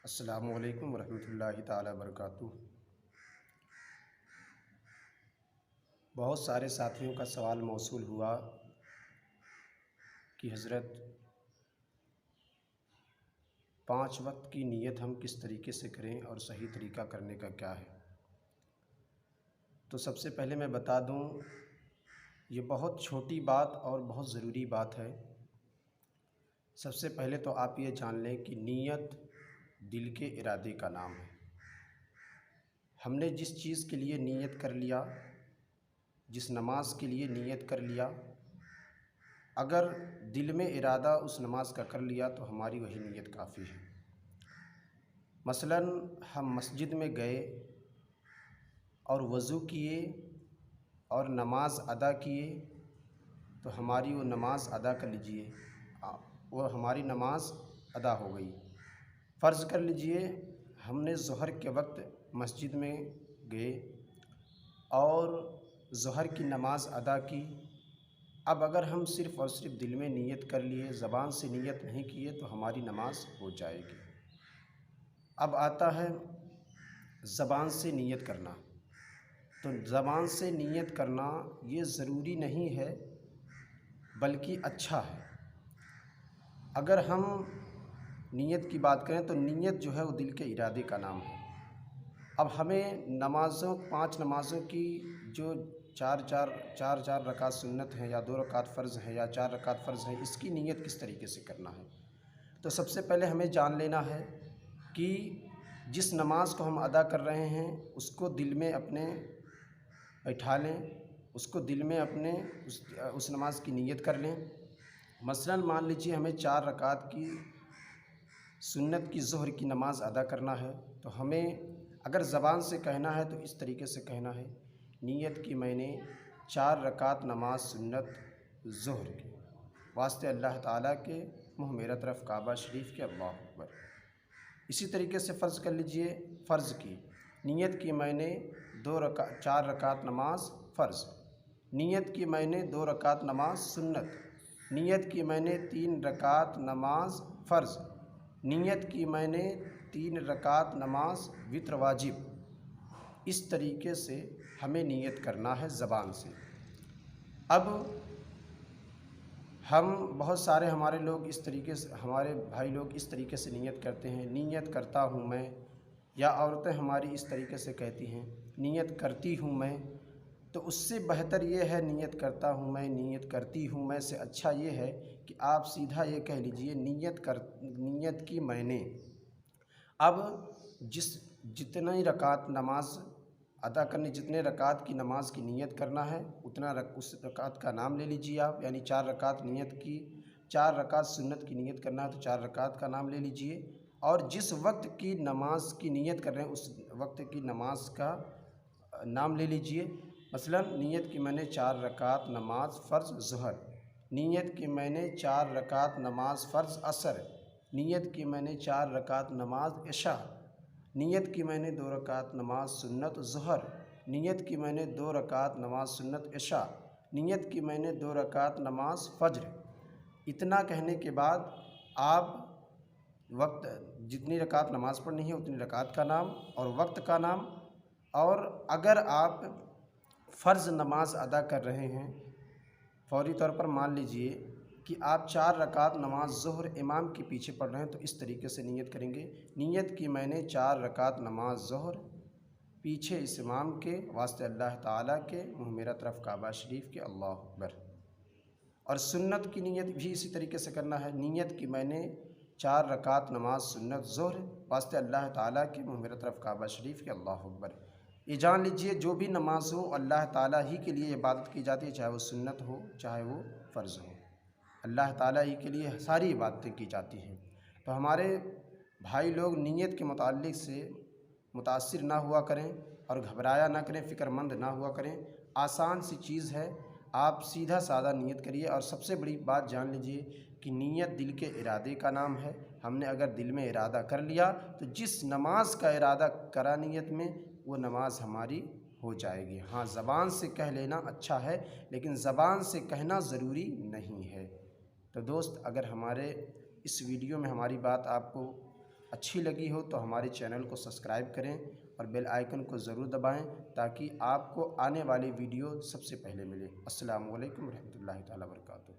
السلام علیکم ورحمۃ اللہ تعالی وبرکاتہ۔ بہت سارے ساتھیوں کا سوال موصول ہوا کہ حضرت 5 وقت کی نیت ہم کس طریقے سے کریں اور صحیح طریقہ کرنے کا کیا ہے؟ تو سب سے پہلے میں بتا دوں، یہ بہت چھوٹی بات اور بہت ضروری بات ہے۔ سب سے پہلے تو آپ یہ جان لیں کہ نیت دل کے ارادے کا نام ہے۔ ہم نے جس چیز کے لیے نیت کر لیا، جس نماز کے لیے نیت کر لیا، اگر دل میں ارادہ اس نماز کا کر لیا تو ہماری وہی نیت کافی ہے۔ مثلاً ہم مسجد میں گئے اور وضو کیے اور نماز ادا کیے تو ہماری وہ نماز ادا کر لیجئے، وہ ہماری نماز ادا ہو گئی۔ فرض کر لیجئے ہم نے ظہر کے وقت مسجد میں گئے اور ظہر کی نماز ادا کی۔ اب اگر ہم صرف اور صرف دل میں نیت کر لیے، زبان سے نیت نہیں کیے تو ہماری نماز ہو جائے گی۔ اب آتا ہے زبان سے نیت کرنا۔ تو زبان سے نیت کرنا یہ ضروری نہیں ہے بلکہ اچھا ہے۔ اگر ہم نیت کی بات کریں تو نیت جو ہے وہ دل کے ارادے کا نام ہے۔ اب ہمیں 5 نمازوں کی جو چار رکعت سنت ہیں یا 2 رکعت فرض ہیں یا 4 رکعت فرض ہیں، اس کی نیت کس طریقے سے کرنا ہے؟ تو سب سے پہلے ہمیں جان لینا ہے کہ جس نماز کو ہم ادا کر رہے ہیں اس کو دل میں اپنے بیٹھا لیں، اس کو دل میں اپنے اس نماز کی نیت کر لیں۔ مثلاً مان لیجیے ہمیں 4 رکعت کی سنت کی ظہر کی نماز ادا کرنا ہے، تو ہمیں اگر زبان سے کہنا ہے تو اس طریقے سے کہنا ہے، نیت کی میں نے 4 رکعت نماز سنت ظہر کی، واسطے اللہ تعالیٰ کے، منہ میرا طرف کعبہ شریف کے، اللہ اکبر۔ اسی طریقے سے فرض کر لیجئے فرض کی نیت کی میں نے 4 رکعت نماز فرض، نیت کی میں نے 2 رکعت نماز سنت، نیت کی میں نے 3 رکعت نماز فرض، نیت کی میں نے 3 رکعت نماز وتر واجب۔ اس طریقے سے ہمیں نیت کرنا ہے زبان سے۔ اب ہم بہت سارے ہمارے بھائی لوگ اس طریقے سے نیت کرتے ہیں، نیت کرتا ہوں میں، یا عورتیں ہماری اس طریقے سے کہتی ہیں نیت کرتی ہوں میں۔ تو اس سے بہتر یہ ہے نیت کرتا ہوں میں، نیت کرتی ہوں میں سے اچھا یہ ہے کہ آپ سیدھا یہ کہہ لیجئے نیت کی میں نے۔ اب جتنی رکعت نماز ادا کرنی، جتنے رکعت کی نماز کی نیت کرنا ہے اس رکعت کا نام لے لیجیے آپ، یعنی 4 رکعت نیت کی، 4 رکعت سنت کی نیت کرنا ہے تو 4 رکعت کا نام لے لیجیے، اور جس وقت کی نماز کی نیت کر رہے ہیں اس وقت کی نماز کا نام لے لیجیے۔ مثلاً نیت کی میں نے 4 رکعت نماز فرض ظہر، نیت کی میں نے 4 رکعت نماز فرض عصر، نیت کی میں نے 4 رکعت نماز عشاء، نیت کی میں نے 2 رکعت نماز سنت ظہر، نیت کی میں نے 2 رکعت نماز سنت عشاء، نیت کی میں نے 2 رکعت نماز فجر۔ اتنا کہنے کے بعد آپ وقت جتنی رکعت نماز پڑھنی ہے اتنی رکعت کا نام اور وقت کا نام، اور اگر آپ فرض نماز ادا کر رہے ہیں، فوری طور پر مان لیجئے کہ آپ 4 رکعت نماز ظہر امام کے پیچھے پڑھ رہے ہیں تو اس طریقے سے نیت کریں گے، نیت کی میں نے 4 رکعت نماز ظہر پیچھے اس امام کے، واسطے اللہ تعالیٰ کے، منہ میرا طرف کعبہ شریف کے، اللہ اکبر۔ اور سنت کی نیت بھی اسی طریقے سے کرنا ہے، نیت کی میں نے 4 رکعت نماز سنت ظہر، واسطے اللہ تعالیٰ کے، منہ میرا طرف کعبہ شریف کے، اللہ اکبر۔ یہ جان لیجئے جو بھی نماز ہو اللہ تعالیٰ ہی کے لیے عبادت کی جاتی ہے، چاہے وہ سنت ہو چاہے وہ فرض ہو، اللہ تعالیٰ ہی کے لیے ساری عبادتیں کی جاتی ہیں۔ تو ہمارے بھائی لوگ نیت کے متعلق سے متاثر نہ ہوا کریں اور گھبرایا نہ کریں، فکر مند نہ ہوا کریں، آسان سی چیز ہے، آپ سیدھا سادہ نیت کریے۔ اور سب سے بڑی بات جان لیجئے کہ نیت دل کے ارادے کا نام ہے۔ ہم نے اگر دل میں ارادہ کر لیا تو جس نماز کا ارادہ کرا نیت میں وہ نماز ہماری ہو جائے گی۔ ہاں زبان سے کہہ لینا اچھا ہے لیکن زبان سے کہنا ضروری نہیں ہے۔ تو دوست، اگر ہمارے اس ویڈیو میں ہماری بات آپ کو اچھی لگی ہو تو ہمارے چینل کو سبسکرائب کریں اور بیل آئیکن کو ضرور دبائیں تاکہ آپ کو آنے والی ویڈیو سب سے پہلے ملے۔ السلام علیکم ورحمۃ اللہ تعالیٰ وبرکاتہ۔